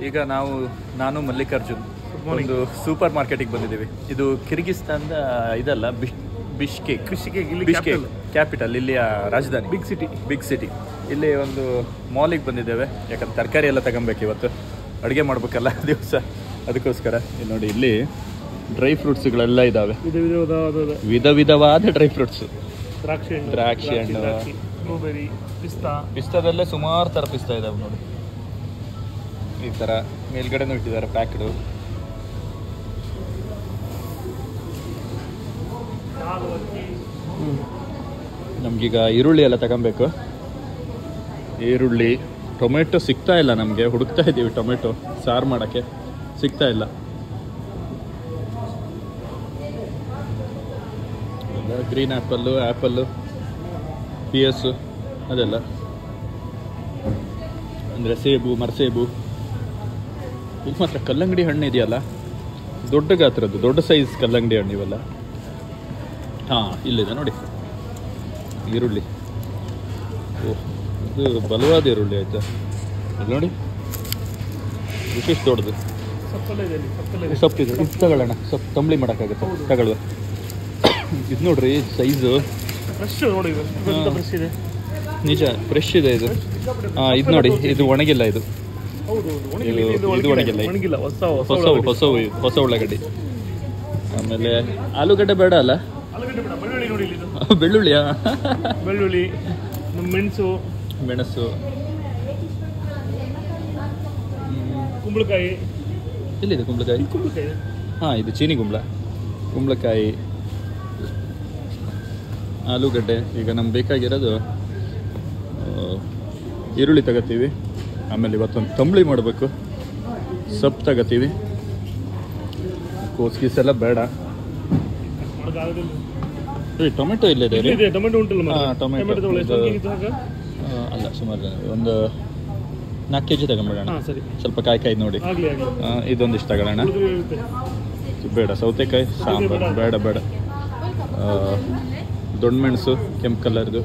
ಈಗ ನಾನು ಮಲ್ಲಿಕಾರ್ಜುನ್ ಒಂದು ಸೂಪರ್ ಮಾರ್ಕೆಟಿಗೆ ಬಂದಿದ್ದೀವಿ. ಇದು ಕಿರ್ಗಿಸ್ತಾನದ ಇದಲ್ಲ, ಬಿಷ್ಕೇಕ್ ಕ್ಯಾಪಿಟಲ್, ಇಲ್ಲಿಯ ರಾಜಧಾನಿ, ಬಿಗ್ ಸಿಟಿ. ಇಲ್ಲಿ ಒಂದು ಮಾಲಿಗೆ ಬಂದಿದ್ದೇವೆ, ಯಾಕಂದ್ರೆ ತರಕಾರಿ ಎಲ್ಲ ತಗೊಬೇಕು, ಇವತ್ತು ಅಡುಗೆ ಮಾಡ್ಬೇಕಲ್ಲ ದಿವಸ, ಅದಕ್ಕೋಸ್ಕರ. ಇಲ್ಲಿ ನೋಡಿ, ಇಲ್ಲಿ ಡ್ರೈ ಫ್ರೂಟ್ಸ್ಗಳೆಲ್ಲ ಇದ್ದಾವೆ, ವಿಧ ವಿಧವಾದ ಡ್ರೈ ಫ್ರೂಟ್ಸ್, ದ್ರಾಕ್ಷಿ ಹಣ್ಣು, ಬ್ಲೂಬೆರಿ, ಪಿಸ್ತಾದಲ್ಲೇ ಸುಮಾರು ಥರ ಪಿಸ್ತಾ ಇದ್ದಾವೆ ನೋಡಿ. ಈ ಥರ ಮೇಲ್ಗಡೆನೂ ಇಟ್ಟಿದ್ದಾರೆ ಪ್ಯಾಕ್ಡು. ನಮಗೀಗ ಈರುಳ್ಳಿ ಎಲ್ಲ ತಗೊಬೇಕು. ಈರುಳ್ಳಿ, ಟೊಮೆಟೊ ಸಿಗ್ತಾ ಇಲ್ಲ ನಮಗೆ, ಹುಡುಕ್ತಾ ಇದ್ದೀವಿ ಟೊಮೆಟೊ ಸಾರು ಮಾಡೋಕ್ಕೆ, ಸಿಗ್ತಾ ಇಲ್ಲ. ಗ್ರೀನ್ ಆ್ಯಪಲ್ಲು, ಪಿಯಸ್ಸು ಅದೆಲ್ಲ, ಅಂದರೆ ಸೇಬು, ಮರಸೇಬು. ಇಲ್ಲಿ ಮಾತ್ರ ಕಲ್ಲಂಗಡಿ ಹಣ್ಣು ಇದೆಯಲ್ಲ, ದೊಡ್ಡ ಗಾತ್ರದ್ದು, ದೊಡ್ಡ ಸೈಜ್ ಕಲ್ಲಂಗಡಿ ಹಣ್ಣು ಇವೆಲ್ಲ. ಹಾಂ, ಇಲ್ಲಿದೆ ನೋಡಿ ಈರುಳ್ಳಿ. ಓಹ್, ಇದು ಬಲವಾದ ಈರುಳ್ಳಿ ಆಯಿತಾ, ಇಲ್ಲಿ ನೋಡಿ, ವಿಶೇಷ ದೊಡ್ಡದು ಸೊಪ್ಪಿದೆ. ಇದು ತಗೊಳ್ಳೋಣ, ಸೊಪ್ಪು ತಂಬಳಿ ಮಾಡೋಕ್ಕಾಗುತ್ತೆ, ತಗೊಳ್ಳುವ. ಇದು ನೋಡ್ರಿ ಸೈಜು, ನಿಜ ಫ್ರೆಶ್ ಇದೆ ಇದು. ಹಾಂ, ಇದು ನೋಡಿ, ಇದು ಒಣಗಿಲ್ಲ, ಇದು ಒಣಗಿಲ್ಲ, ಹೊಸ ಉಳ್ಳಾಗಡ್ಡಿ. ಆಮೇಲೆ ಆಲೂಗಡ್ಡೆ ಬೇಡ ಅಲ್ಲ, ಬೆಳ್ಳುಳ್ಳಿಯಾ, ಮೆಣಸು, ಕುಂಬಳಕಾಯಿ. ಎಲ್ಲಿದೆ ಕುಂಬಳಕಾಯಿ? ಹಾಂ, ಇದು ಚೀನಿ ಕುಂಬಳಕಾಯಿ, ಆಲೂಗಡ್ಡೆ. ಈಗ ನಮ್ಗೆ ಬೇಕಾಗಿರೋದು ಈರುಳ್ಳಿ ತಗೋತೀವಿ. ಆಮೇಲೆ ಇವತ್ತೊಂದು ತಂಬಳಿ ಮಾಡಬೇಕು, ಸೊಪ್ಪು ತಗೋತೀವಿ. ಕೋಸ್ಗೀಸ್ ಎಲ್ಲ ಬೇಡ. ಟೊಮೆಟೊ ಇಲ್ಲಿದೆ ರೀ, ಟೊಮೆಟೊ ಉಂಟಲ್ಲ? ಟೊಮೆಟೊ ಅಲ್ಲ, ಸುಮಾರು ಒಂದು 4 kg ತಗೊಂಡ್ಬಿಡೋಣ. ಸ್ವಲ್ಪ ಕಾಯಿ ನೋಡಿ. ಇದೊಂದಿಷ್ಟು ತಗೊಳ್ಳೋಣ. ಬೇಡ ಸೌತೆಕಾಯಿ, ಸಾಂಬಾರು ಬೇಡ. ದೊಡ್ಡ ಮೆಣಸು, ಕೆಂಪು ಕಲರ್ದು.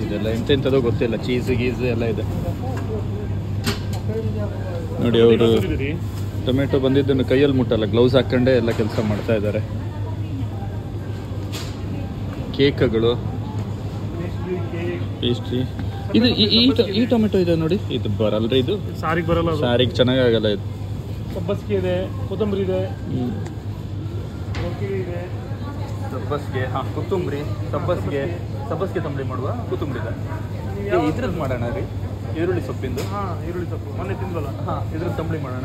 ಇದೆಲ್ಲ ಎಂತೆಂಥದೋ ಗೊತ್ತಿಲ್ಲ, ಚೀಸ್ ಎಲ್ಲ ಇದೆ ನೋಡಿ. ಅವರು ಟೊಮೆಟೊ ಬಂದಿದ್ದನ್ನು ಕೈಯಲ್ಲಿ ಮುಟ್ಟಲ್ಲ, ಗ್ಲೌಸ್ ಹಾಕೊಂಡೇ ಎಲ್ಲ ಕೆಲಸ ಮಾಡ್ತಾ ಇದ್ದಾರೆ. ಕೇಕ್ಗಳು, ಪೇಸ್ಟ್ರಿ. ಇದು ಈ ಟೊಮೆಟೊ ಇದೆ ನೋಡಿ, ಇದು ಬರಲ್ರಿ, ಇದು ಸಾರಿಗೆ ಬರಲ್ಲ, ಸಾರಿಗೆ ಚೆನ್ನಾಗಾಗಲ್ಲ. ಇದು ಸಬ್ಬಸ್ಗೆ ಇದೆ, ಕೊತ್ತಂಬರಿ ಇದೆ, ಸಬ್ಬಸ್ಗೆ, ಹಾಂ, ಕೊತ್ತಂಬರಿ, ಸಬ್ಬಸ್ಗೆ ತಂಬಳಿ ಮಾಡುವ, ಕೊತ್ತಂಬರಿ ಇದೆ. ಇದ್ರದ್ದು ಮಾಡೋಣ ರೀ, ಈರುಳ್ಳಿ ಸೊಪ್ಪಿಂದು. ಈರುಳ್ಳಿ ಸೊಪ್ಪು ಮೊನ್ನೆ ತಿಂದ್ವಲ್ಲ, ಇದ್ರದ್ದು ತಂಬಳಿ ಮಾಡೋಣ.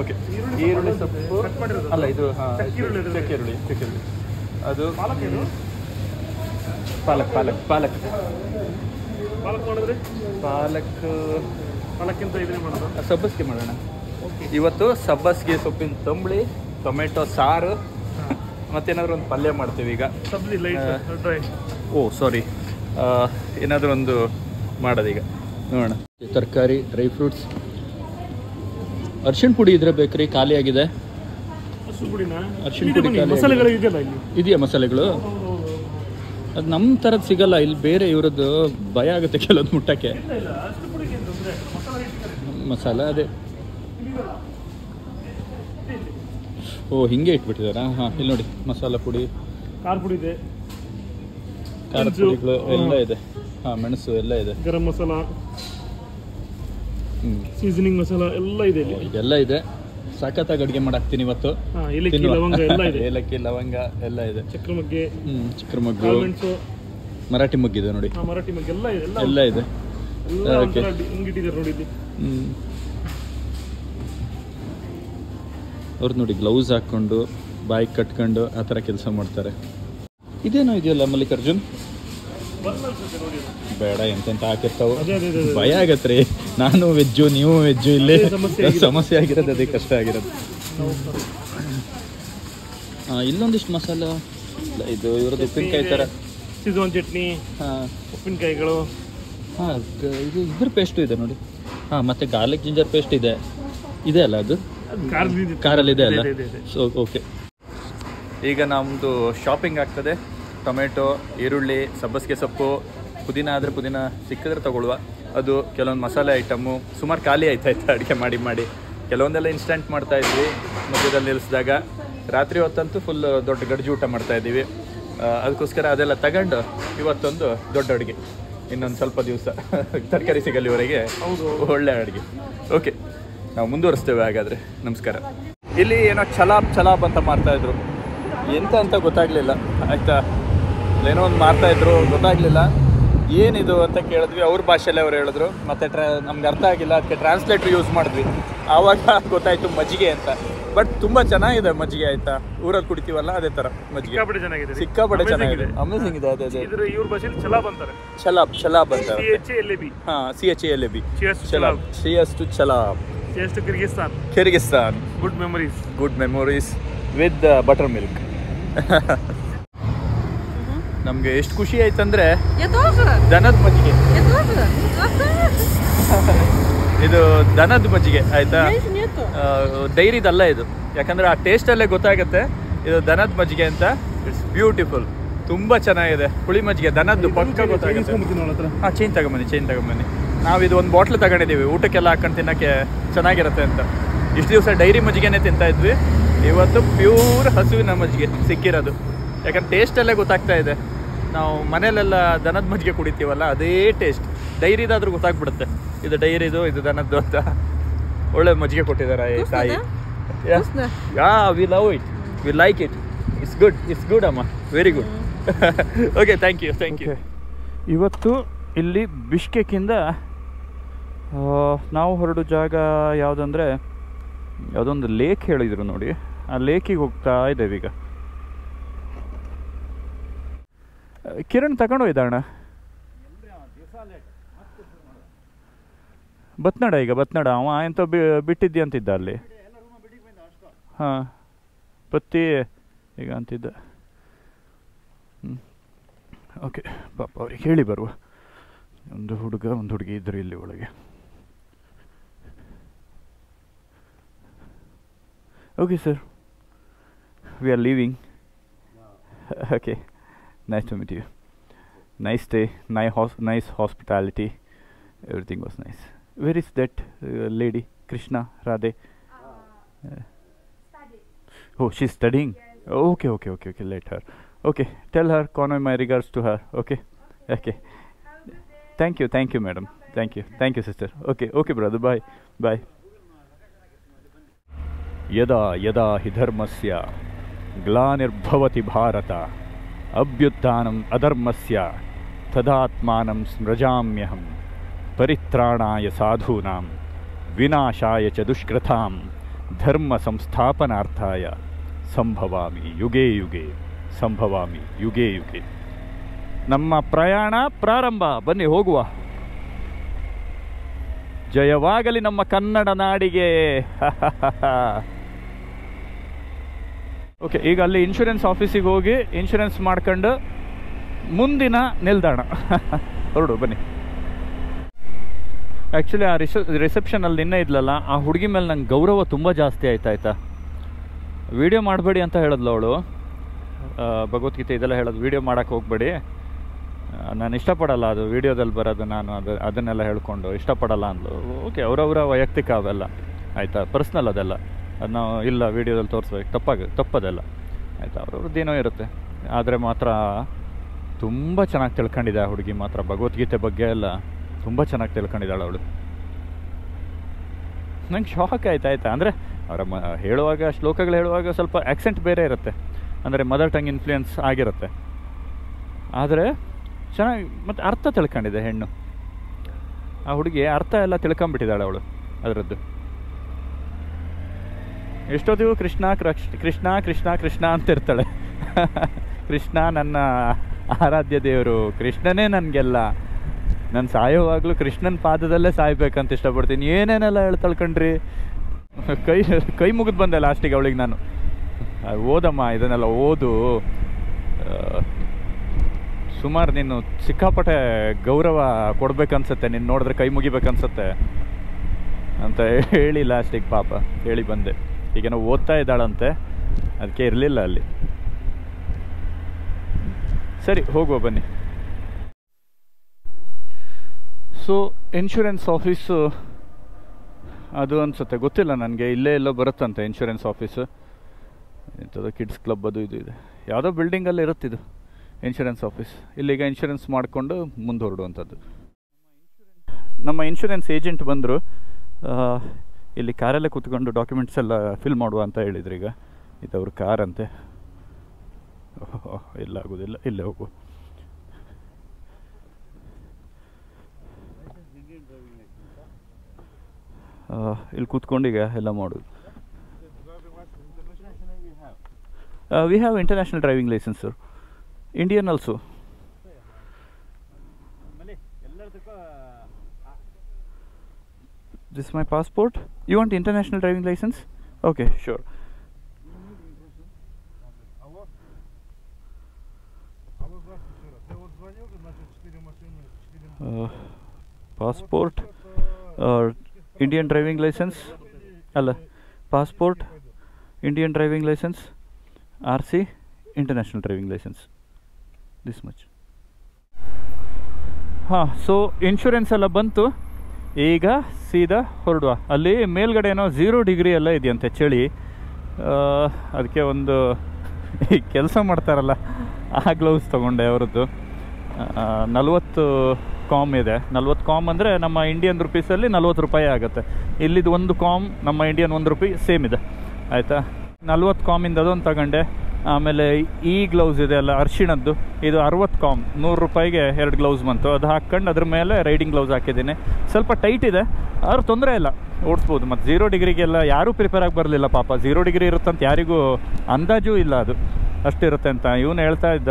ಓಕೆ, ಈರುಳ್ಳಿ ಸೊಪ್ಪು ಅಲ್ಲ, ಇದು ಚಕ್ಕೆರುಳ್ಳಿ, ಅದು ಪಾಲಕ್ ಮಾಡಿದ್ರೆ ಪಾಲಕ್ಕಿಂತ ಇದನ್ನೇ ಮಾಡೋದು, ಸಬ್ಬಸ್ಗೆ ಮಾಡೋಣ. ಇವತ್ತು ಸಬ್ಬಸ್ಗೆ ಸೊಪ್ಪಿನ ತಂಬಳಿ, ಟೊಮೆಟೊ ಸಾರು, ಮತ್ತೇನಾದರೂ ಒಂದು ಪಲ್ಯ ಮಾಡ್ತೀವಿ ಈಗ. ಸಾರಿ, ಏನಾದರೂ ಒಂದು ಮಾಡೋದೀಗ ನೋಡೋಣ. ತರಕಾರಿ, ಡ್ರೈ ಫ್ರೂಟ್ಸ್, ಅರ್ಶಿಣ ಪುಡಿ ಇದ್ರೆ ಬೇಕ್ರಿ, ಖಾಲಿ ಆಗಿದೆ. ಅರ್ಶಿಣ ಪುಡಿ ಇದೆಯಾ ಮಸಾಲೆಗಳು? ಅದು ನಮ್ಮ ಥರದ್ದು ಸಿಗಲ್ಲ ಇಲ್ಲಿ, ಬೇರೆ ಇವ್ರದ್ದು ಭಯ ಆಗುತ್ತೆ ಕೆಲವೊಂದು ಮುಟ್ಟಕ್ಕೆ. ಮಸಾಲ ಅದೇ, ಓ ಹಿಂಗೆ ಇಟ್ಬಿಟ್ಟಿದಾರಾ? ಹಾಂ, ಇಲ್ಲಿ ನೋಡಿ, ಮಸಾಲ ಪುಡಿ, ಖಾರ ಪುಡಿ ಇದೆ, ಖಾರ ಪುಡಿಗಳು ಎಲ್ಲ ಇದೆ. ಹಾಂ, ಮೆಣಸು ಎಲ್ಲ ಇದೆ, ಗರಂ ಮಸಾಲ, ಸೀಸನಿಂಗ್ ಮಸಾಲ ಎಲ್ಲ ಇದೆ, ಇದೆಲ್ಲ ಇದೆ. ಸಖತ್ತಾಗಿ ಅಡುಗೆ ಮಾಡಾಕ್ತೀನಿ ಇವತ್ತು. ಏಲಕ್ಕಿ ಲವಂಗ ಎಲ್ಲ ಇದೆ, ಚಕ್ರಮಗ್ಗು, ಮರಾಠಿ ಮಗ್ಗಿದೆ ನೋಡಿ, ಮರಾಠಿ ಮಗ್ಗು ಎಲ್ಲ ಇದೆ. ಅವ್ರು ನೋಡಿ ಗ್ಲೌಸ್ ಹಾಕ್ಕೊಂಡು ಬಾಯಿಗೆ ಕಟ್ಕೊಂಡು ಆ ಥರ ಕೆಲಸ ಮಾಡ್ತಾರೆ. ಇದೇನೋ ಇದೆಯಲ್ಲ ಮಲ್ಲಿಕಾರ್ಜುನ್, ಬೇಡ ಎಂತೆಂತ ಹಾಕಿರ್ತಾವ, ಭಯ ಆಗತ್ತೆ ರೀ. ನಾನು ವೆಜ್ಜು, ನೀವು ವೆಜ್ಜು, ಇಲ್ಲೇ ಸಮಸ್ಯೆ ಆಗಿರೋದು, ಅದೇ ಕಷ್ಟ ಆಗಿರೋದು. ಇಲ್ಲೊಂದಿಷ್ಟು ಮಸಾಲ, ಇದು ಇವ್ರದ್ದು ಉಪ್ಪಿನಕಾಯಿ ಥರ, ಚಟ್ನಿ, ಉಪ್ಪಿನಕಾಯಿಗಳು. ಹಾಂ, ಇದು ಇದ್ರ ಪೇಸ್ಟು ಇದೆ ನೋಡಿ. ಹಾಂ, ಮತ್ತು ಗಾರ್ಲಿಕ್ ಜಿಂಜರ್ ಪೇಸ್ಟ್ ಇದೆ ಅಲ್ಲ, ಅದು ಕಾರಲ್ಲಿ ಇದೆ ಅಲ್ಲ. ಸೊ ಓಕೆ, ಈಗ ನಮ್ಮದು ಶಾಪಿಂಗ್ ಆಗ್ತದೆ. ಟೊಮೆಟೊ, ಈರುಳ್ಳಿ, ಸಬ್ಬಸಿಗೆ ಸೊಪ್ಪು, ಪುದೀನ ಆದರೆ ಪುದೀನ ಸಿಕ್ಕಿದ್ರೆ ತಗೊಳ್ಳುವ. ಅದು ಕೆಲವೊಂದು ಮಸಾಲೆ ಐಟಮು ಸುಮಾರು ಖಾಲಿ ಆಯ್ತಾ ಅಡುಗೆ ಮಾಡಿ ಕೆಲವೊಂದೆಲ್ಲ ಇನ್ಸ್ಟಂಟ್ ಮಾಡ್ತಾಯಿದ್ವಿ ಮಧ್ಯದಲ್ಲಿ ನಿಲ್ಲಿಸಿದಾಗ. ರಾತ್ರಿ ಹೊತ್ತಂತೂ ಫುಲ್ ದೊಡ್ಡ ಗಡ್ಜು ಊಟ ಮಾಡ್ತಾಯಿದ್ದೀವಿ. ಅದಕ್ಕೋಸ್ಕರ ಅದೆಲ್ಲ ತಗೊಂಡು ಇವತ್ತೊಂದು ದೊಡ್ಡ ಅಡುಗೆ, ಇನ್ನೊಂದು ಸ್ವಲ್ಪ ದಿವಸ ತರಕಾರಿ ಸಿಗಲ್ಲಿವರೆಗೆ ಒಳ್ಳೆ ಅಡುಗೆ. ಓಕೆ, ನಾವು ಮುಂದುವರಿಸ್ತೇವೆ ಹಾಗಾದರೆ. ನಮಸ್ಕಾರ. ಇಲ್ಲಿ ಏನೋ ಛಲಾಬ್ ಅಂತ ಮಾಡ್ತಾಯಿದ್ರು, ಎಂತ ಅಂತ ಗೊತ್ತಾಗಲಿಲ್ಲ ಆಯಿತಾ. ಏನೋ ಒಂದು ಮಾಡ್ತಾಯಿದ್ರು, ಗೊತ್ತಾಗಲಿಲ್ಲ ಏನಿದು ಅಂತ ಕೇಳಿದ್ವಿ. ಅವ್ರ ಭಾಷೆಯಲ್ಲೇ ಅವ್ರು ಹೇಳಿದ್ರು, ಮತ್ತು ನಮ್ಗೆ ಅರ್ಥ ಆಗಿಲ್ಲ, ಅದಕ್ಕೆ ಟ್ರಾನ್ಸ್ಲೇಟ್ರ್ ಯೂಸ್ ಮಾಡಿದ್ವಿ. ಆವಾಗ ಗೊತ್ತಾಯಿತು ಮಜ್ಜಿಗೆ ಅಂತ. ಬಟ್ ತುಂಬ ಚೆನ್ನಾಗಿದೆ ಮಜ್ಜಿಗೆ ಆಯಿತಾ. ಊರಲ್ಲಿ ಕುಡಿತೀವಲ್ಲ ಅದೇ ಥರ ಮಜ್ಜಿಗೆ, ಸಿಕ್ಕಾಪಟ್ಟೆ ಚೆನ್ನಾಗಿದೆ, ಅಮೇಝಿಂಗ್ ಇದೆ. ಅದೇ ಇವ್ರ ಭಾಷೆಯಲ್ಲಿ ಛಲಾಬ್ ಅಂತಾರೆ. ಛಲಾಬ್ ಅಂತಾರೆ. CHALAB. ಹಾಂ, CHALAB. ಛಲಾಬ್. Cheers to ಛಲಾಬ್. Cheers to Kyrgyzstan. Good memories with butter milk. ನಮಗೆ ಎಷ್ಟು ಖುಷಿ ಆಯ್ತಂದ್ರೆ ದನದ ಮಜ್ಜಿಗೆ, ಇದು ದನದ ಮಜ್ಜಿಗೆ ಆಯ್ತಾ, ಡೈರಿದಲ್ಲ ಇದು. ಯಾಕಂದ್ರೆ ಆ ಟೇಸ್ಟಲ್ಲೇ ಗೊತ್ತಾಗುತ್ತೆ ಇದು ದನದ ಮಜ್ಜಿಗೆ ಅಂತ. ಇಟ್ಸ್ ಬ್ಯೂಟಿಫುಲ್, ತುಂಬ ಚೆನ್ನಾಗಿದೆ. ಹುಳಿ ಮಜ್ಜಿಗೆ ದನದ್ದು ಪಕ್ಕ ಗೊತ್ತಾಗುತ್ತೆ. ಹಾಂ, ಚೈನ್ ತಗೊಂಬನ್ನಿ. ನಾವಿದು ಒಂದು ಬಾಟ್ಲ್ ತಗೊಂಡಿದ್ದೀವಿ, ಊಟಕ್ಕೆಲ್ಲ ಹಾಕೊಂಡು ತಿನ್ನೋಕ್ಕೆ ಚೆನ್ನಾಗಿರುತ್ತೆ ಅಂತ. ಇಷ್ಟು ದಿವಸ ಡೈರಿ ಮಜ್ಜಿಗೆನೇ ತಿಂತಾ ಇದ್ವಿ, ಇವತ್ತು ಪ್ಯೂರ್ ಹಸುವಿನ ಮಜ್ಜಿಗೆ ಸಿಕ್ಕಿರೋದು. ಯಾಕಂದ್ರೆ ಟೇಸ್ಟಲ್ಲೇ ಗೊತ್ತಾಗ್ತಾ ಇದೆ. ನಾವು ಮನೇಲೆಲ್ಲ ದನದ ಮಜ್ಜಿಗೆ ಕುಡಿತೀವಲ್ಲ ಅದೇ ಟೇಸ್ಟ್. ಡೈರಿದಾದ್ರೂ ಗೊತ್ತಾಗ್ಬಿಡುತ್ತೆ ಇದು ಡೈರಿದು, ಇದು ದನದ್ದು ಅಂತ. ಒಳ್ಳೆ ಮಜ್ಜಿಗೆ ಕೊಟ್ಟಿದ್ದಾರೆ ತಾಯಿ. We love it, we like it. It's good ಅಮ್ಮ, very good. Okay, thank you. ಇವತ್ತು ಇಲ್ಲಿ ಬಿಷ್ಕೇಕಿಂದ ನಾವು ಹೊರಡೋ ಜಾಗ ಯಾವುದಂದರೆ, ಯಾವುದೊಂದು ಲೇಕ್ ಹೇಳಿದರು ನೋಡಿ, ಆ ಲೇಕಿಗೆ ಹೋಗ್ತಾ ಇದ್ದೇವೆ ಈಗ. ಕಿರಣ್ ತಗೊಂಡೋಯ್ದಣ್ಣ ಬತ್ನಾಡ ಅವ ಎಂತ ಬಿಟ್ಟಿದ್ದಿ ಅಂತಿದ್ದ ಅಲ್ಲಿ. ಹಾಂ, ಬತ್ತಿ ಈಗ ಅಂತಿದ್ದ. ಓಕೆ, ಪಾಪ ಅವ್ರಿಗೆ ಹೇಳಿ ಬರುವ. ಒಂದು ಹುಡುಗ ಒಂದು ಹುಡುಗಿ ಇದ್ರು ಇಲ್ಲಿ ಒಳಗೆ. Okay sir, we are living. Okay, nice to meet you. Nice day, nice hospitality. Everything was nice. Where is that lady, Krishna, Radhe? Studying. Oh, she's studying? Yes. Okay, let her. Okay, tell her, convey my regards to her. Okay. Have a good day. Thank you madam. Thank you sister. Okay brother, bye. Yada hi dharmasya glanirbhavati bharata ಅಭ್ಯುತ್ಥಾನಂ ಅಧರ್ಮಸ್ಯ ತದಾತ್ಮಾನಂ ಸ್ಮೃಜಾಮ್ಯಹಂ ಪರಿತ್ರಾಣಾಯ ಸಾಧೂನಾಂ ವಿನಾಶಾಯ ಚ ದುಷ್ಕೃತಾಂ ಧರ್ಮ ಸಂಸ್ಥಾಪನಾರ್ಥಾಯ ಸಂಭವಾಮಿ ಯುಗೇ ಯುಗೆ. ನಮ್ಮ ಪ್ರಯಾಣ ಪ್ರಾರಂಭ, ಬನ್ನಿ ಹೋಗುವ. ಜಯವಾಗಲಿ ನಮ್ಮ ಕನ್ನಡ ನಾಡಿಗೆ. ಓಕೆ, ಈಗ ಅಲ್ಲಿ ಇನ್ಶೂರೆನ್ಸ್ ಆಫೀಸಿಗೆ ಹೋಗಿ ಇನ್ಶೂರೆನ್ಸ್ ಮಾಡ್ಕೊಂಡು ಮುಂದಿನ ನಿಲ್ದಾಣ ಹೊರಡು ಬನ್ನಿ. ಆ್ಯಕ್ಚುಲಿ ಆ ರಿಸೆಪ್ಷನಲ್ಲಿ ನಿನ್ನೆ ಇದ್ಲಲ್ಲ, ಆ ಹುಡುಗಿ ಮೇಲೆ ನಂಗೆ ಗೌರವ ತುಂಬ ಜಾಸ್ತಿ ಆಯ್ತಾ. ವೀಡಿಯೋ ಮಾಡಬೇಡಿ ಅಂತ ಹೇಳಿದ್ಲು ಅವಳು, ಭಗವದ್ಗೀತೆ ಇದೆಲ್ಲ ಹೇಳೋದು, ವೀಡಿಯೋ ಮಾಡೋಕ್ಕೆ ಹೋಗಬೇಡಿ, ನಾನು ಇಷ್ಟಪಡಲ್ಲ ಅದು ವೀಡಿಯೋದಲ್ಲಿ ಬರೋದು, ನಾನು ಅದನ್ನೆಲ್ಲ ಹೇಳ್ಕೊಂಡು ಇಷ್ಟಪಡಲ್ಲ ಅಂದ್ಲು. ಓಕೆ, ಅವರವರ ವೈಯಕ್ತಿಕ ಅವೆಲ್ಲ ಆಯಿತಾ, ಪರ್ಸ್ನಲ್ ಅದೆಲ್ಲ, ಅದು ನಾವು ಇಲ್ಲ ವೀಡಿಯೋದಲ್ಲಿ ತೋರಿಸ್ಬೇಕು, ತಪ್ಪದೆಲ್ಲ ಆಯಿತಾ, ಅವ್ರವ್ರದ್ದೇನೋ ಇರುತ್ತೆ. ಆದರೆ ಮಾತ್ರ ತುಂಬ ಚೆನ್ನಾಗಿ ತಿಳ್ಕೊಂಡಿದ್ದೆ ಆ ಹುಡುಗಿ ಮಾತ್ರ, ಭಗವದ್ಗೀತೆ ಬಗ್ಗೆ ಎಲ್ಲ ತುಂಬ ಚೆನ್ನಾಗಿ ತಿಳ್ಕೊಂಡಿದ್ದಾಳೆ ಅವಳು. ನಂಗೆ ಶಾಕ್ ಆಯ್ತಾ. ಅಂದರೆ ಅವರ ಹೇಳುವಾಗ, ಶ್ಲೋಕಗಳು ಹೇಳುವಾಗ ಸ್ವಲ್ಪ ಆ್ಯಕ್ಸೆಂಟ್ ಬೇರೆ ಇರುತ್ತೆ, ಅಂದರೆ ಮದರ್ ಟಂಗ್ ಇನ್ಫ್ಲೂಯೆನ್ಸ್ ಆಗಿರುತ್ತೆ. ಆದರೆ ಚೆನ್ನಾಗಿ ಮತ್ತು ಅರ್ಥ ತಿಳ್ಕೊಂಡಿದೆ ಹೆಣ್ಣು. ಆ ಹುಡುಗಿ ಅರ್ಥ ಎಲ್ಲ ತಿಳ್ಕೊಂಬಿಟ್ಟಿದ್ದಾಳೆ ಅವಳು ಅದರದ್ದು. ಎಷ್ಟೊತ್ತಿಗೂ ಕೃಷ್ಣ ಕೃಷ್ಣ ಕೃಷ್ಣ ಕೃಷ್ಣ ಅಂತ ಇರ್ತಾಳೆ. ಕೃಷ್ಣ ನನ್ನ ಆರಾಧ್ಯ ದೇವರು, ಕೃಷ್ಣನೇ ನನಗೆಲ್ಲ, ನಾನು ಸಾಯೋವಾಗಲೂ ಕೃಷ್ಣನ ಪಾದದಲ್ಲೇ ಸಾಯ್ಬೇಕಂತ ಇಷ್ಟಪಡ್ತೀನಿ. ಏನೇನೆಲ್ಲ ಹೇಳ್ತಳ್ಕೊಂಡ್ರಿ, ಕೈ ಮುಗಿದು ಬಂದೆ ಲಾಸ್ಟಿಗೆ ಅವಳಿಗೆ ನಾನು. ಓದಮ್ಮ ಇದನ್ನೆಲ್ಲ ಓದು, ಸುಮಾರು ನೀನು ಸಿಕ್ಕಾಪಟ್ಟೆ ಗೌರವ ಕೊಡ್ಬೇಕನ್ಸುತ್ತೆ, ನೀನು ನೋಡಿದ್ರೆ ಕೈ ಮುಗಿಬೇಕನ್ಸುತ್ತೆ ಅಂತ ಹೇಳಿ ಲಾಸ್ಟಿಗೆ ಪಾಪ ಹೇಳಿ ಬಂದೆ. ಈಗೇನೋ ಓದ್ತಾ ಇದ್ದಾಳಂತೆ, ಅದಕ್ಕೆ ಇರಲಿಲ್ಲ ಅಲ್ಲಿ. ಸರಿ ಹೋಗುವ ಬನ್ನಿ. ಸೊ ಇನ್ಶೂರೆನ್ಸ್ ಆಫೀಸು ಅದು ಅನಿಸುತ್ತೆ, ಗೊತ್ತಿಲ್ಲ ನನಗೆ. ಇಲ್ಲೇ ಎಲ್ಲೋ ಬರುತ್ತಂತೆ ಇನ್ಶೂರೆನ್ಸ್ ಆಫೀಸು. ಇಂಥದ್ದು ಕಿಡ್ಸ್ ಕ್ಲಬ್ ಅದು ಇದು ಇದೆ, ಯಾವುದೋ ಬಿಲ್ಡಿಂಗಲ್ಲಿ ಇರುತ್ತಿದ್ದು ಇನ್ಶೂರೆನ್ಸ್ ಆಫೀಸ್. ಇಲ್ಲಿಗ ಇನ್ಶೂರೆನ್ಸ್ ಮಾಡಿಕೊಂಡು ಮುಂದೆ ಹೊರಡುವಂಥದ್ದು. ನಮ್ಮ ಇನ್ಶೂರೆನ್ಸ್ ಏಜೆಂಟ್ ಬಂದರು, ಇಲ್ಲಿ ಕಾರಲ್ಲೇ ಕೂತ್ಕೊಂಡು ಡಾಕ್ಯುಮೆಂಟ್ಸ್ ಎಲ್ಲ ಫಿಲ್ ಮಾಡುವ ಅಂತ ಹೇಳಿದ್ರು. ಈಗ ಇದವ್ರ ಕಾರ್ ಅಂತೆ. ಇಲ್ಲ ಆಗೋದಿಲ್ಲ, ಇಲ್ಲೇ ಹೋಗು. ಇಲ್ಲಿ ಕೂತ್ಕೊಂಡು ಈಗ ಎಲ್ಲ ಮಾಡೋದು. We have international driving licence sir, Indian also. This is my passport. You want international driving license? Okay, sure. Passport, Indian driving license. Alla, passport, Indian driving license, RC, international driving license. This much. So insurance ಎಲ್ಲ ಬಂತು. ಈಗ ಸೀದಾ ಹೊರಡುವ. ಅಲ್ಲಿ ಮೇಲ್ಗಡೆ ಏನೋ 0 degree ಎಲ್ಲ ಇದೆಯಂತೆ ಚಳಿ. ಅದಕ್ಕೆ ಒಂದು ಕೆಲಸ ಮಾಡ್ತಾರಲ್ಲ ಆ ಗ್ಲೌಸ್ ತೊಗೊಂಡೆ ಅವರದ್ದು. 40 ಕಾಮ್ ಇದೆ. 40 ಕಾಮ್ ಅಂದರೆ ನಮ್ಮ ಇಂಡಿಯನ್ ರುಪೀಸಲ್ಲಿ 40 ರೂಪಾಯಿ ಆಗುತ್ತೆ. ಇಲ್ಲಿದ್ದು ಒಂದು ಕಾಮ್ ನಮ್ಮ ಇಂಡಿಯನ್ 1 ರೂಪಾಯಿ ಸೇಮ್ ಇದೆ, ಆಯಿತಾ. 40 ಕಾಮಿಂದ ಅದೊಂದು ತಗೊಂಡೆ. ಆಮೇಲೆ ಈ ಗ್ಲೌಸ್ ಇದೆ ಅಲ್ಲ ಅರ್ಶಿಣದ್ದು, ಇದು 60 ಕಾಮ್, 100 ರೂಪಾಯಿಗೆ 2 ಗ್ಲೌಸ್ ಬಂತು. ಅದು ಹಾಕ್ಕೊಂಡು ಅದ್ರ ಮೇಲೆ ರೈಡಿಂಗ್ ಗ್ಲೌಸ್ ಹಾಕಿದ್ದೀನಿ. ಸ್ವಲ್ಪ ಟೈಟ್ ಇದೆ, ಆದ್ರೆ ತೊಂದರೆ ಇಲ್ಲ, ಓಡಿಸ್ಬೋದು. ಮತ್ತು 0 ಡಿಗ್ರಿಗೆಲ್ಲ ಯಾರೂ ಪ್ರಿಪೇರ್ ಆಗಿ ಬರಲಿಲ್ಲ ಪಾಪ. 0 ಡಿಗ್ರಿ ಇರುತ್ತಂತ ಯಾರಿಗೂ ಅಂದಾಜು ಇಲ್ಲ, ಅದು ಅಷ್ಟಿರುತ್ತೆ ಅಂತ ಇವನು ಹೇಳ್ತಾ ಇದ್ದ.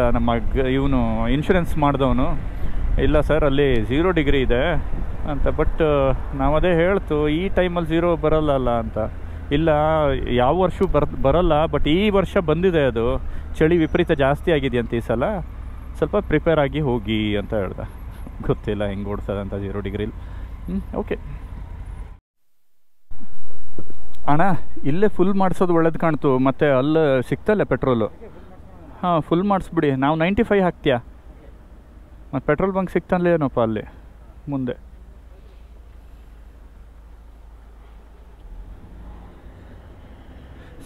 ಇವನು ಇನ್ಶೂರೆನ್ಸ್ ಮಾಡಿದವನು, ಇಲ್ಲ ಸರ್ ಅಲ್ಲಿ 0 ಡಿಗ್ರಿ ಇದೆ ಅಂತ. ಬಟ್ ನಾವು ಅದೇ ಹೇಳ್ತು, ಈ ಟೈಮಲ್ಲಿ 0 ಬರೋಲ್ಲ ಅಂತ. ಇಲ್ಲ, ಯಾವ ವರ್ಷ ಬರೋಲ್ಲ, ಬಟ್ ಈ ವರ್ಷ ಬಂದಿದೆ. ಅದು ಚಳಿ ವಿಪರೀತ ಜಾಸ್ತಿ ಆಗಿದೆಯಂತ ಈ ಸಲ, ಸ್ವಲ್ಪ ಪ್ರಿಪೇರ್ ಆಗಿ ಹೋಗಿ ಅಂತ ಹೇಳ್ದೆ. ಗೊತ್ತಿಲ್ಲ ಹೆಂಗೆ ಓಡಿಸೋದಂತ 0 ಡಿಗ್ರಿಲಿ. ಓಕೆ ಅಣ್ಣ, ಇಲ್ಲೇ ಫುಲ್ ಮಾಡಿಸೋದು ಒಳ್ಳೇದು ಕಾಣ್ತು. ಮತ್ತು ಅಲ್ಲಿ ಸಿಗ್ತಲ್ಲ ಪೆಟ್ರೋಲು. ಹಾಂ, ಫುಲ್ ಮಾಡಿಸ್ಬಿಡಿ. ನಾವು 95 ಹಾಕ್ತೀಯಾ? ಮತ್ತು ಪೆಟ್ರೋಲ್ ಬಂಕ್ ಸಿಗ್ತಾನಲ್ಲ ಏನಪ್ಪ ಅಲ್ಲಿ ಮುಂದೆ.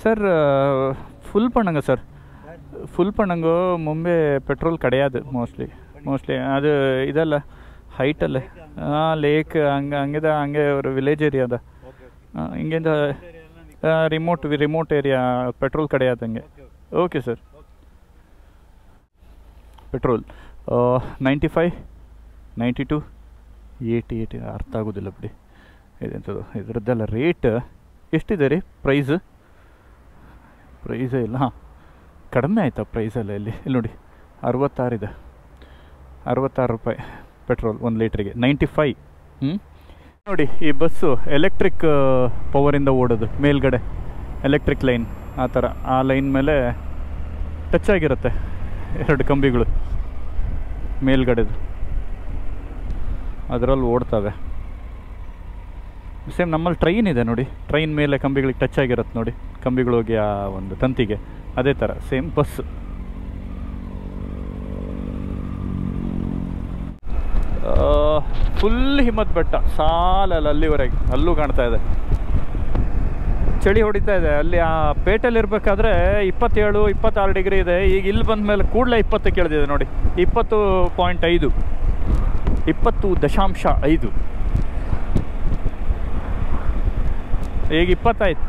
ಸರ್ ಫುಲ್ பண்ணங்க சார், ஃபுல் பண்ணுங்க. மும்பை பெட்ரோல் கிடையாது மோஸ்ட்லி. அது ಇದಲ್ಲ ಹೈಟಲ್ಲ, ಲೇಕ್ ಹಂಗಿದೆ, ಹಂಗೆ ஒரு ವಿಲೇಜ್ ಏರಿಯಾ ಅದ. ಹಿಂಗಿಂದ ರಿಮೋಟ್ ಏರಿಯಾ, ಪೆಟ್ರೋಲ್ கிடையாது ಹಂಗೆ. Okay sir. ಪೆಟ್ರೋಲ್ 95, 92, 80 ಅರ್ಥ ಆಗೋದಿಲ್ಲ ಬಿಡಿ. ಇದೆಂಥದ್ದು ಇದರದ್ದೆಲ್ಲ ರೇಟ್ ಎಷ್ಟಿದೆ ರೀ? ಪ್ರೈಸೇ ಇಲ್ಲ. ಹಾಂ, ಕಡಿಮೆ ಆಯಿತಾ ಪ್ರೈಸೆಲ್ಲ? ಇಲ್ಲಿ ನೋಡಿ 66 ಇದೆ. 66 ರೂಪಾಯಿ ಪೆಟ್ರೋಲ್ 1 ಲೀಟ್ರಿಗೆ. 95. ನೋಡಿ ಈ ಬಸ್ಸು ಎಲೆಕ್ಟ್ರಿಕ್ ಪವರಿಂದ ಓಡೋದು. ಮೇಲ್ಗಡೆ ಎಲೆಕ್ಟ್ರಿಕ್ ಲೈನ್ ಆ ಥರ, ಆ ಲೈನ್ ಮೇಲೆ ಟಚ್ ಆಗಿರುತ್ತೆ 2 ಕಂಬಿಗಳು ಮೇಲ್ಗಡೆದು, ಅದರಲ್ಲಿ ಓಡ್ತವೆ. ಸೇಮ್ ನಮ್ಮಲ್ಲಿ ಟ್ರೈನ್ ಇದೆ ನೋಡಿ, ಟ್ರೈನ್ ಮೇಲೆ ಕಂಬಿಗಳಿಗೆ ಟಚ್ ಆಗಿರುತ್ತೆ ನೋಡಿ, ಕಂಬಿಗಳು ಹೋಗಿ ಆ ಒಂದು ತಂತಿಗೆ, ಅದೇ ಥರ ಸೇಮ್ ಬಸ್. ಫುಲ್ ಹಿಮತ್ ಬೆಟ್ಟ ಸಾಲಲ್ಲ ಅಲ್ಲಿವರೆಗೆ, ಅಲ್ಲೂ ಕಾಣ್ತಾ ಇದೆ. ಚಳಿ ಹೊಡಿತಾ ಇದೆ. ಅಲ್ಲಿ ಆ ಪೇಟೆಯಲ್ಲಿ ಇರಬೇಕಾದ್ರೆ 27, 26 ಡಿಗ್ರಿ ಇದೆ. ಈಗ ಇಲ್ಲಿ ಬಂದ ಮೇಲೆ ಕೂಡಲೇ 20 ಕೇಳಿದೆ ನೋಡಿ. 20.5, 20.5. ಈಗ 20 ಆಯ್ತು.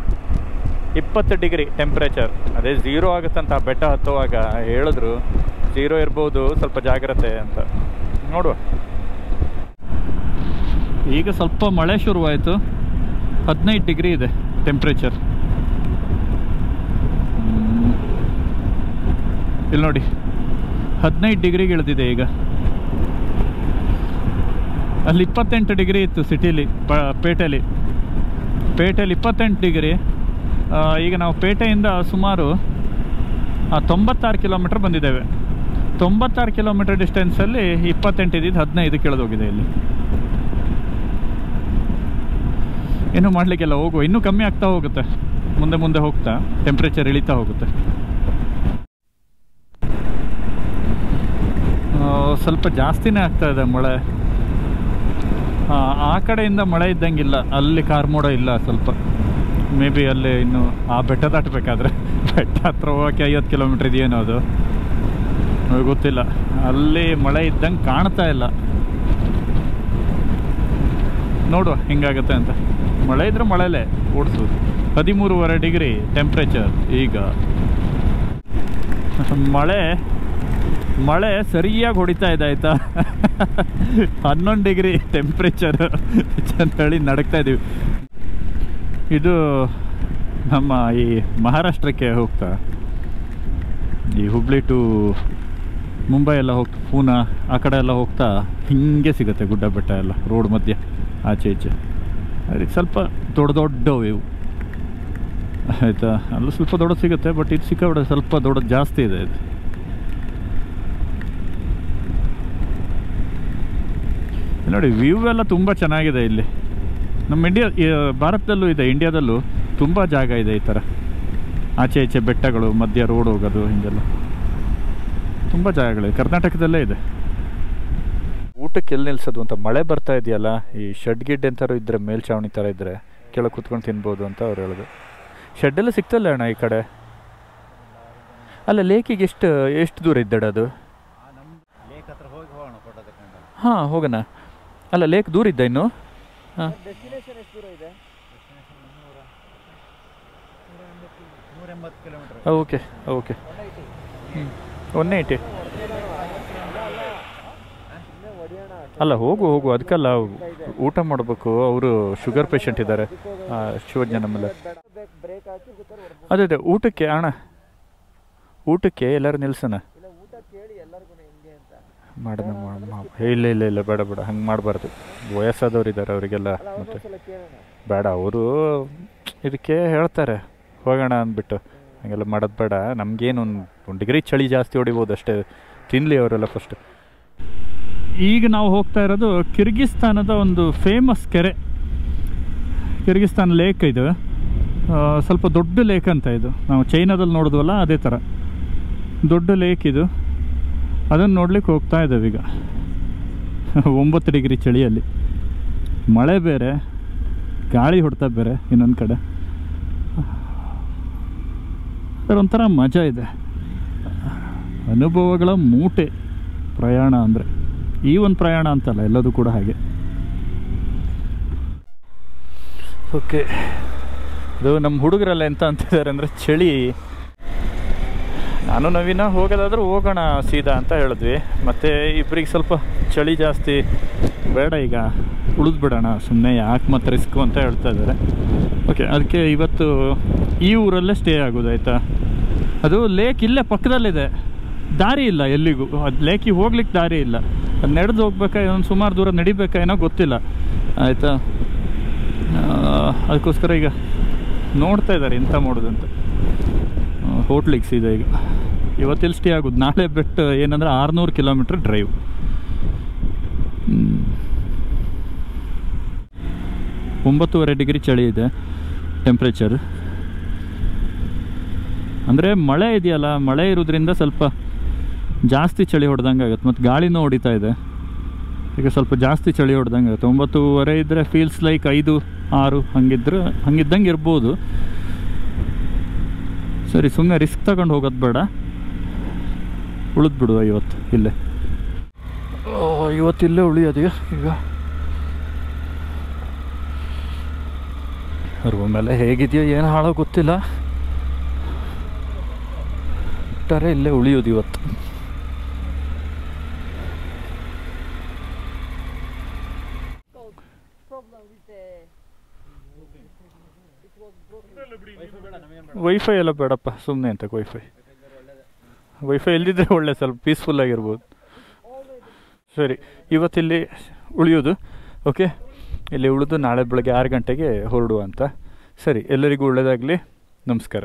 20 ಡಿಗ್ರಿ ಟೆಂಪ್ರೇಚರ್. ಅದೇ 0 ಆಗುತ್ತಂತ ಬೆಟ್ಟ ಹತ್ತುವಾಗ ಹೇಳಿದ್ರು. 0 ಇರ್ಬೋದು, ಸ್ವಲ್ಪ ಜಾಗ್ರತೆ ಅಂತ. ನೋಡುವ. ಈಗ ಸ್ವಲ್ಪ ಮಳೆ ಶುರುವಾಯಿತು. 15 ಡಿಗ್ರಿ ಇದೆ ಟೆಂಪ್ರೇಚರ್. ಇಲ್ಲಿ ನೋಡಿ 15 ಡಿಗ್ರಿಗೆ ಇಳಿದಿದೆ ಈಗ. ಅಲ್ಲಿ 28 ಡಿಗ್ರಿ ಇತ್ತು ಸಿಟಿಲಿ, ಪೇಟೆಯಲ್ಲಿ 28 ಡಿಗ್ರಿ. ಈಗ ನಾವು ಪೇಟೆಯಿಂದ ಸುಮಾರು 96 ಕಿಲೋಮೀಟ್ರ್ ಬಂದಿದ್ದೇವೆ. 96 ಕಿಲೋಮೀಟ್ರ್ ಡಿಸ್ಟೆನ್ಸಲ್ಲಿ 28 ಇದ್ದಿದ್ದು 15 ಇಳಿದೋಗಿದೆ ಇಲ್ಲಿ. ಇನ್ನೂ ಮಾಡಲಿಕ್ಕೆಲ್ಲ ಹೋಗುವ, ಇನ್ನೂ ಕಮ್ಮಿ ಆಗ್ತಾ ಹೋಗುತ್ತೆ. ಮುಂದೆ ಹೋಗ್ತಾ ಟೆಂಪ್ರೇಚರ್ ಇಳಿತಾ ಹೋಗುತ್ತೆ. ಸ್ವಲ್ಪ ಜಾಸ್ತಿನೇ ಆಗ್ತಾ ಇದೆ ಮಳೆ. ಆ ಕಡೆಯಿಂದ ಮಳೆ ಇದ್ದಂಗಿಲ್ಲ, ಅಲ್ಲಿ ಕಾರ್ಮೋಡ ಇಲ್ಲ ಸ್ವಲ್ಪ. ಮೇ ಬಿ ಅಲ್ಲಿ ಇನ್ನು ಆ ಬೆಟ್ಟ ದಾಟಬೇಕಾದ್ರೆ, ಬೆಟ್ಟ ಹತ್ರ ಹೋಗೋಕ್ಕೆ 50 ಕಿಲೋಮೀಟ್ರ್ ಇದೆಯೇನೋ ಅದು ಗೊತ್ತಿಲ್ಲ. ಅಲ್ಲಿ ಮಳೆ ಇದ್ದಂಗೆ ಕಾಣ್ತಾ ಇಲ್ಲ. ನೋಡುವ ಹಿಂಗಾಗುತ್ತೆ ಅಂತ. ಮಳೆ ಇದ್ರೆ ಮಳೆಲೇ ಓಡಿಸೋದು. 13.5 ಡಿಗ್ರಿ ಟೆಂಪ್ರೇಚರ್ ಈಗ. ಮಳೆ ಸರಿಯಾಗಿ ಹೊಡಿತಾ ಇದೆ ಆಯಿತಾ. 11 ಡಿಗ್ರಿ ಟೆಂಪ್ರೇಚರ್ ಅಂತೇಳಿ ನಡಕ್ತಾ ಇದ್ದೀವಿ. ಇದು ನಮ್ಮ ಈ ಮಹಾರಾಷ್ಟ್ರಕ್ಕೆ ಹೋಗ್ತಾ, ಈ ಹುಬ್ಳಿ ಟು ಮುಂಬೈ ಎಲ್ಲ ಹೋಗ್ತಾ, ಪೂನಾ ಆ ಕಡೆ ಎಲ್ಲ ಹೋಗ್ತಾ ಹಿಂಗೆ ಸಿಗುತ್ತೆ ಗುಡ್ಡ ಬೆಟ್ಟ ಎಲ್ಲ ರೋಡ್ ಮಧ್ಯೆ ಆಚೆ ಈಚೆ. ಅದಕ್ಕೆ ಸ್ವಲ್ಪ ದೊಡ್ಡವು ಇವು ಆಯಿತಾ. ಅಲ್ಲೂ ಸ್ವಲ್ಪ ದೊಡ್ಡದು ಸಿಗುತ್ತೆ, ಬಟ್ ಇದು ಸಿಕ್ಕಾಬಿಡ ಸ್ವಲ್ಪ ದೊಡ್ಡದು ಜಾಸ್ತಿ ಇದೆ ಇದು. ನೋಡಿ ವ್ಯೂ ಎಲ್ಲ ತುಂಬ ಚೆನ್ನಾಗಿದೆ ಇಲ್ಲಿ. ನಮ್ಮ ಭಾರತದಲ್ಲೂ ಇದೆ, ಇಂಡಿಯಾದಲ್ಲೂ ತುಂಬ ಜಾಗ ಇದೆ ಈ ಥರ. ಆಚೆ ಈಚೆ ಬೆಟ್ಟಗಳು, ಮಧ್ಯ ರೋಡ್ ಹೋಗೋದು, ಹಿಂಗೆಲ್ಲ ತುಂಬ ಜಾಗಗಳಿದೆ. ಕರ್ನಾಟಕದಲ್ಲೇ ಇದೆ. ಊಟಕ್ಕೆ ಎಲ್ಲಿ ನಿಲ್ಸೋದು ಅಂತ. ಮಳೆ ಬರ್ತಾ ಇದೆಯಲ್ಲ, ಈ ಶೆಡ್ ಗಿಡ್ ಎಂತಾರು ಇದ್ದರೆ, ಮೇಲ್ಛಾವಣಿ ಥರ ಇದ್ದರೆ ಕೆಳಗೆ ಕೂತ್ಕೊಂಡು ತಿನ್ಬೋದು ಅಂತ ಅವ್ರು ಹೇಳೋದು. ಶೆಡ್ಡೆಲ್ಲ ಸಿಗ್ತಲ್ಲ ಅಣ್ಣ ಈ ಕಡೆ. ಅಲ್ಲ, ಲೇಕಿಗೆ ಎಷ್ಟು ದೂರ ಇದ್ದಾಡ ಅದು? ಹಾಂ ಹೋಗೋಣ. ಅಲ್ಲ, ಲೇಕ್ ದೂರ ಇದ್ದ ಇನ್ನು? ಹಾಂ, ಓಕೆ ಓಕೆ. 180. ಅಲ್ಲ ಹೋಗು ಅದಕ್ಕಲ್ಲ, ಊಟ ಮಾಡಬೇಕು. ಅವರು ಶುಗರ್ ಪೇಷಂಟ್ ಇದ್ದಾರೆ, ಶಿವಜ್ಞಾನ ಮೇಲೆ. ಅದೇ ಊಟಕ್ಕೆ ಅಣ್ಣ, ಊಟಕ್ಕೆ ಎಲ್ಲರೂ ನಿಲ್ಸೋಣ. ಮಾಡೋಣ. ಇಲ್ಲ ಬೇಡ ಹಂಗೆ ಮಾಡಬಾರ್ದು. ವಯಸ್ಸಾದವ್ರು ಇದ್ದಾರೆ, ಅವರಿಗೆಲ್ಲ ಮತ್ತೆ ಬೇಡ. ಅವರು ಇದಕ್ಕೆ ಹೇಳ್ತಾರೆ ಹೋಗೋಣ ಅಂದ್ಬಿಟ್ಟು, ಹಾಗೆಲ್ಲ ಮಾಡೋದು ಬೇಡ. ನಮಗೇನು 1 ಡಿಗ್ರಿ ಚಳಿ ಜಾಸ್ತಿ ಹೊಡಿಬೋದು ಅಷ್ಟೇ. ತಿನ್ನಲಿ ಅವರೆಲ್ಲ ಫಸ್ಟ್. ಈಗ ನಾವು ಹೋಗ್ತಾ ಇರೋದು ಕಿರ್ಗಿಸ್ತಾನದ ಒಂದು ಫೇಮಸ್ ಕೆರೆ, ಕಿರ್ಗಿಸ್ತಾನ್ ಲೇಕ್. ಇದು ಸ್ವಲ್ಪ ದೊಡ್ಡ ಲೇಕ್ ಅಂತ. ಇದು ನಾವು ಚೈನಾದಲ್ಲಿ ನೋಡಿದ್ವಲ್ಲ ಅದೇ ಥರ ದೊಡ್ಡ ಲೇಕ್ ಇದು. ಅದನ್ನು ನೋಡ್ಲಿಕ್ಕೆ ಹೋಗ್ತಾ ಇದ್ದೇವೆ ಈಗ. 9 ಡಿಗ್ರಿ ಚಳಿಯಲ್ಲಿ, ಮಳೆ ಬೇರೆ, ಗಾಳಿ ಹೊಡ್ತಾ ಬೇರೆ ಇನ್ನೊಂದು ಕಡೆ. ಅದರೊಂಥರ ಮಜಾ ಇದೆ. ಅನುಭವಗಳ ಮೂಟೆ ಪ್ರಯಾಣ ಅಂದರೆ. ಈ ಒಂದು ಪ್ರಯಾಣ ಅಂತಲ್ಲ, ಎಲ್ಲದೂ ಕೂಡ ಹಾಗೆ. ಓಕೆ, ಇದು ನಮ್ಮ ಹುಡುಗರೆಲ್ಲ ಎಂತ ಅಂತಿದ್ದಾರೆ ಅಂದರೆ, ಚಳಿ. ನಾನು ನವೀನ ಹೋಗೋದಾದ್ರೂ ಹೋಗೋಣ ಸೀದಾ ಅಂತ ಹೇಳಿದ್ವಿ. ಮತ್ತು ಇಬ್ಬರಿಗೆ ಸ್ವಲ್ಪ ಚಳಿ ಜಾಸ್ತಿ, ಬೇಡ ಈಗ ಉಳಿದ್ಬಿಡೋಣ ಸುಮ್ಮನೆ, ಯಾಕೆ ಮತ್ತೆ ರಿಸ್ಕು ಅಂತ ಹೇಳ್ತಾ ಇದ್ದಾರೆ. ಓಕೆ, ಅದಕ್ಕೆ ಇವತ್ತು ಈ ಊರಲ್ಲೇ ಸ್ಟೇ ಆಗೋದಾಯ್ತಾ. ಅದು ಲೇಕ್ ಇಲ್ಲೇ ಪಕ್ಕದಲ್ಲಿದೆ, ದಾರಿ ಇಲ್ಲ ಎಲ್ಲಿಗೂ. ಅದು ಲೇಕಿಗೆ ಹೋಗ್ಲಿಕ್ಕೆ ದಾರಿ ಇಲ್ಲ. ಅದು ನಡೆದು ಹೋಗ್ಬೇಕಾ, ಇನ್ನೊಂದು ಸುಮಾರು ದೂರ ನಡಿಬೇಕಾ ಏನೋ ಗೊತ್ತಿಲ್ಲ ಆಯಿತಾ. ಅದಕ್ಕೋಸ್ಕರ ಈಗ ನೋಡ್ತಾ ಇದ್ದಾರೆ ಎಂತ ಮಾಡೋದಂತ. ಹೋಟ್ಲಿಗೆ ಸೀದಾ ಈಗ ಇವತ್ತಿಲ್ಲಿ ಸ್ಟೇ ಆಗೋದು. ನಾಳೆ ಬಿಟ್ಟು ಏನಂದರೆ 600 ಕಿಲೋಮೀಟ್ರ್ ಡ್ರೈವ್. 9.5 ಡಿಗ್ರಿ ಚಳಿ ಇದೆ ಟೆಂಪ್ರೇಚರ್. ಅಂದರೆ ಮಳೆ ಇದೆಯಲ್ಲ, ಮಳೆ ಇರೋದ್ರಿಂದ ಸ್ವಲ್ಪ ಜಾಸ್ತಿ ಚಳಿ ಹೊಡೆದಂಗೆ ಆಗುತ್ತೆ. ಮತ್ತು ಗಾಳಿನೂ ಹೊಡಿತಾ ಇದೆ, ಈಗ ಸ್ವಲ್ಪ ಜಾಸ್ತಿ ಚಳಿ ಹೊಡೆದಂಗೆ ಆಗುತ್ತೆ. 9.5 ಇದ್ದರೆ ಫೀಲ್ಸ್ ಲೈಕ್ 5-6 ಹಂಗಿದ್ದಂಗೆ ಇರ್ಬೋದು. ಸರಿ, ಸುಮ್ಮನೆ ರಿಸ್ಕ್ ತಗೊಂಡು ಹೋಗೋದು ಬೇಡ, ಉಳಿದ್ಬಿಡುವ ಇವತ್ತು ಇಲ್ಲೇ. ಇವತ್ತಿಲ್ಲೇ ಉಳಿಯೋದು ಈಗ. ರೂಮ್ ಎಲ್ಲ ಹೇಗಿದೆಯೋ ಏನು ಹಾಳೋ ಗೊತ್ತಿಲ್ಲ, ಬಿಟ್ಟರೆ ಇಲ್ಲೇ ಉಳಿಯೋದು ಇವತ್ತು. ವೈಫೈ ಎಲ್ಲ ಬೇಡಪ್ಪ, ಸುಮ್ಮನೆ ಅಂತ ವೈಫೈ ಇಲ್ದಿದ್ರೆ ಒಳ್ಳೆ, ಸ್ವಲ್ಪ ಪೀಸ್ಫುಲ್ಲಾಗಿರ್ಬೋದು. ಸರಿ, ಇವತ್ತಿಲ್ಲಿ ಉಳಿಯೋದು. ಓಕೆ, ಇಲ್ಲಿ ಉಳಿದು ನಾಳೆ ಬೆಳಗ್ಗೆ 6 ಗಂಟೆಗೆ ಹೊರಡುವ ಅಂತ. ಸರಿ, ಎಲ್ಲರಿಗೂ ಒಳ್ಳೆಯದಾಗಲಿ. ನಮಸ್ಕಾರ.